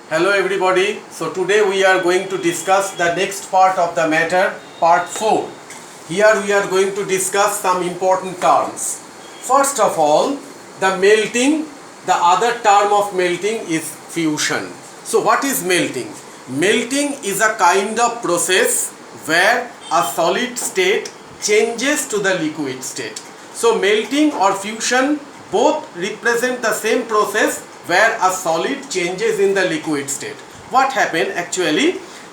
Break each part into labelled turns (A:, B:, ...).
A: Hello everybody. So today we are going to discuss the next part of the matter, part 4. Here we are going to discuss some important terms. First of all, the melting. The other term of melting is fusion. So what is melting? Melting is a kind of process where a solid state changes to the liquid state. So melting or fusion both represent the same process where a solid changes in the liquid state. What happens actually,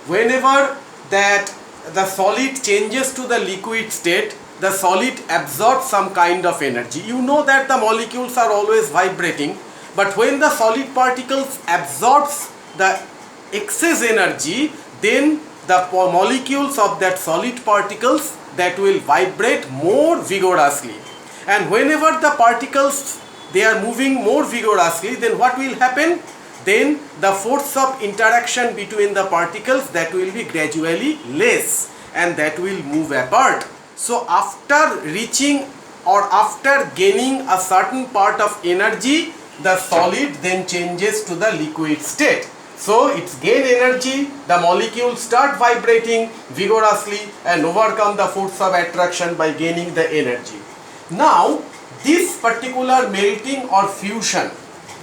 A: whenever that the solid changes to the liquid state, the solid absorbs some kind of energy. You know that the molecules are always vibrating, but when the solid particles absorbs the excess energy, then the molecules of that solid particles that will vibrate more vigorously. And whenever the particles they are moving more vigorously, then what will happen? Then the force of interaction between the particles that will be gradually less and that will move apart. So after reaching or after gaining a certain part of energy, the solid then changes to the liquid state. So it's gain energy, the molecules start vibrating vigorously and overcome the force of attraction by gaining the energy. Now this particular melting or fusion,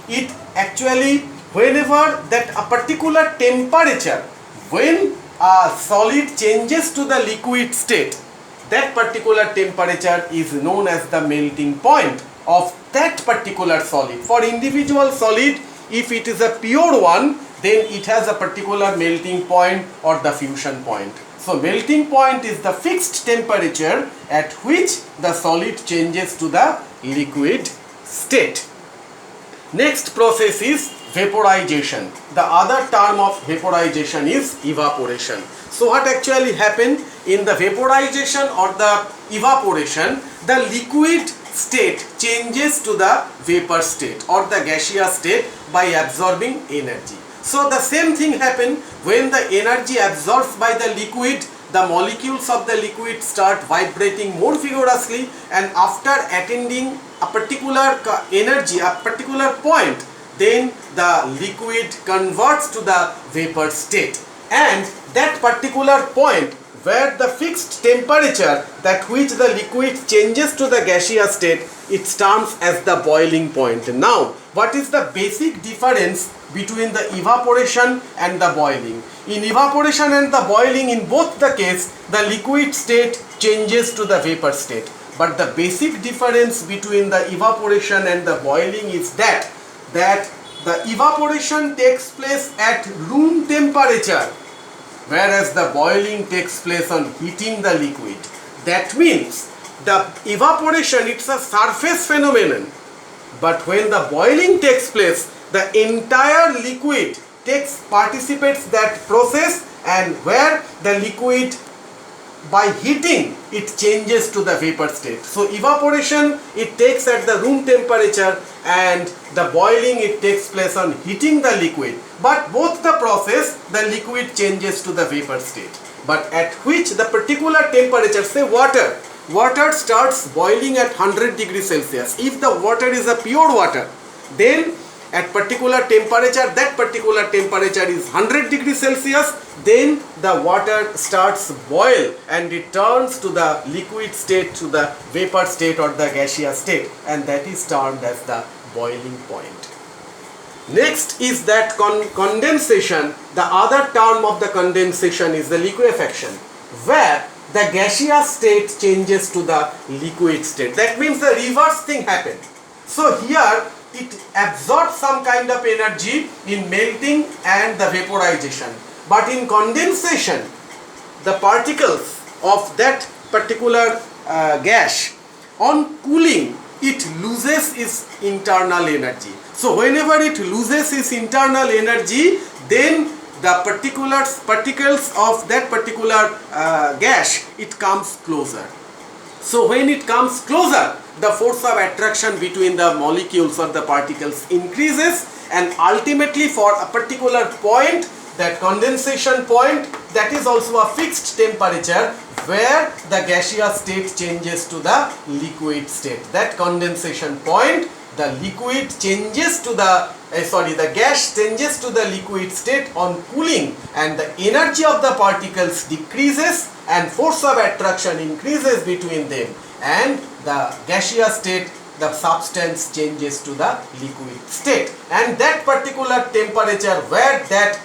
A: it actually whenever that a particular temperature, when a solid changes to the liquid state, that particular temperature is known as the melting point of that particular solid. For individual solid, if it is a pure one, then it has a particular melting point or the fusion point. So melting point is the fixed temperature at which the solid changes to the liquid state. Next process is vaporization. The other term of vaporization is evaporation. So what actually happens in the vaporization or the evaporation, the liquid state changes to the vapor state or the gaseous state by absorbing energy. So the same thing happens when the energy absorbed by the liquid, the molecules of the liquid start vibrating more vigorously, and after attaining a particular energy, a particular point, then the liquid converts to the vapor state. And that particular point where the fixed temperature that which the liquid changes to the gaseous state, it terms as the boiling point. Now, what is the basic difference between the evaporation and the boiling? In evaporation and the boiling, in both the case, the liquid state changes to the vapor state. But the basic difference between the evaporation and the boiling is that the evaporation takes place at room temperature, whereas the boiling takes place on heating the liquid. That means the evaporation, it's a surface phenomenon, but when the boiling takes place, the entire liquid participates that process, and where the liquid by heating it changes to the vapor state. So evaporation it takes at the room temperature, and the boiling it takes place on heating the liquid. But both the process, the liquid changes to the vapor state. But at which the particular temperature, say water starts boiling at 100 degrees Celsius. If the water is a pure water, then at particular temperature, that particular temperature is 100 degrees Celsius, then the water starts boil and it turns to the liquid state, to the vapor state or the gaseous state, and that is termed as the boiling point. Next is that condensation. The other term of the condensation is the liquefaction, where the gaseous state changes to the liquid state. That means the reverse thing happened. So here it absorbs some kind of energy in melting and the vaporization. But in condensation, the particles of that particular gas, on cooling, it loses its internal energy. So whenever it loses its internal energy, then the particles of that particular gas, it comes closer. So when it comes closer, the force of attraction between the molecules or the particles increases, and ultimately for a particular point, that condensation point, that is also a fixed temperature where the gaseous state changes to the liquid state. That condensation point the liquid changes to the gas changes to the liquid state on cooling, and the energy of the particles decreases and force of attraction increases between them, and the gaseous state, the substance changes to the liquid state, and that particular temperature where that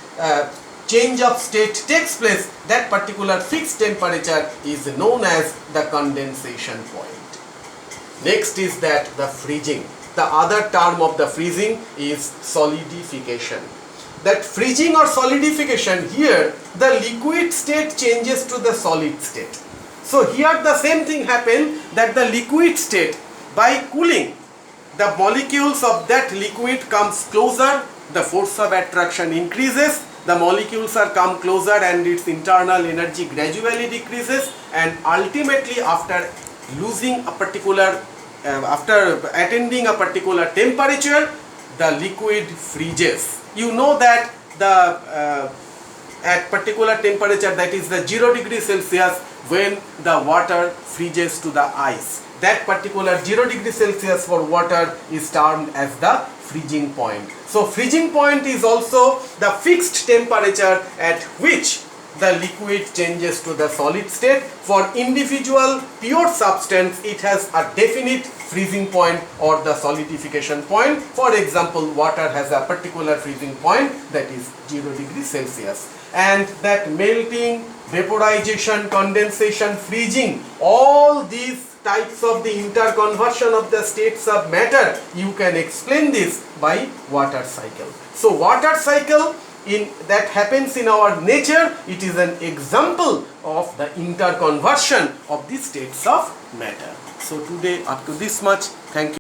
A: change of state takes place, that particular fixed temperature is known as the condensation point. Next is that the freezing. The other term of the freezing is solidification. That freezing or solidification, here the liquid state changes to the solid state. So here the same thing happens, that the liquid state, by cooling, the molecules of that liquid comes closer, the force of attraction increases, the molecules are come closer and its internal energy gradually decreases, and ultimately after losing a particular after attaining a particular temperature, the liquid freezes. You know that the at particular temperature, that is the 0 degree Celsius, when the water freezes to the ice, that particular 0 degree Celsius for water is termed as the freezing point. So freezing point is also the fixed temperature at which the liquid changes to the solid state. For individual pure substance, it has a definite freezing point or the solidification point. For example, water has a particular freezing point, that is 0 degree Celsius. And that melting, vaporization, condensation, freezing, all these types of the interconversion of the states of matter, you can explain this by water cycle. So water cycle that happens in our nature, it is an example of the interconversion of the states of matter. So today up to this much. Thank you.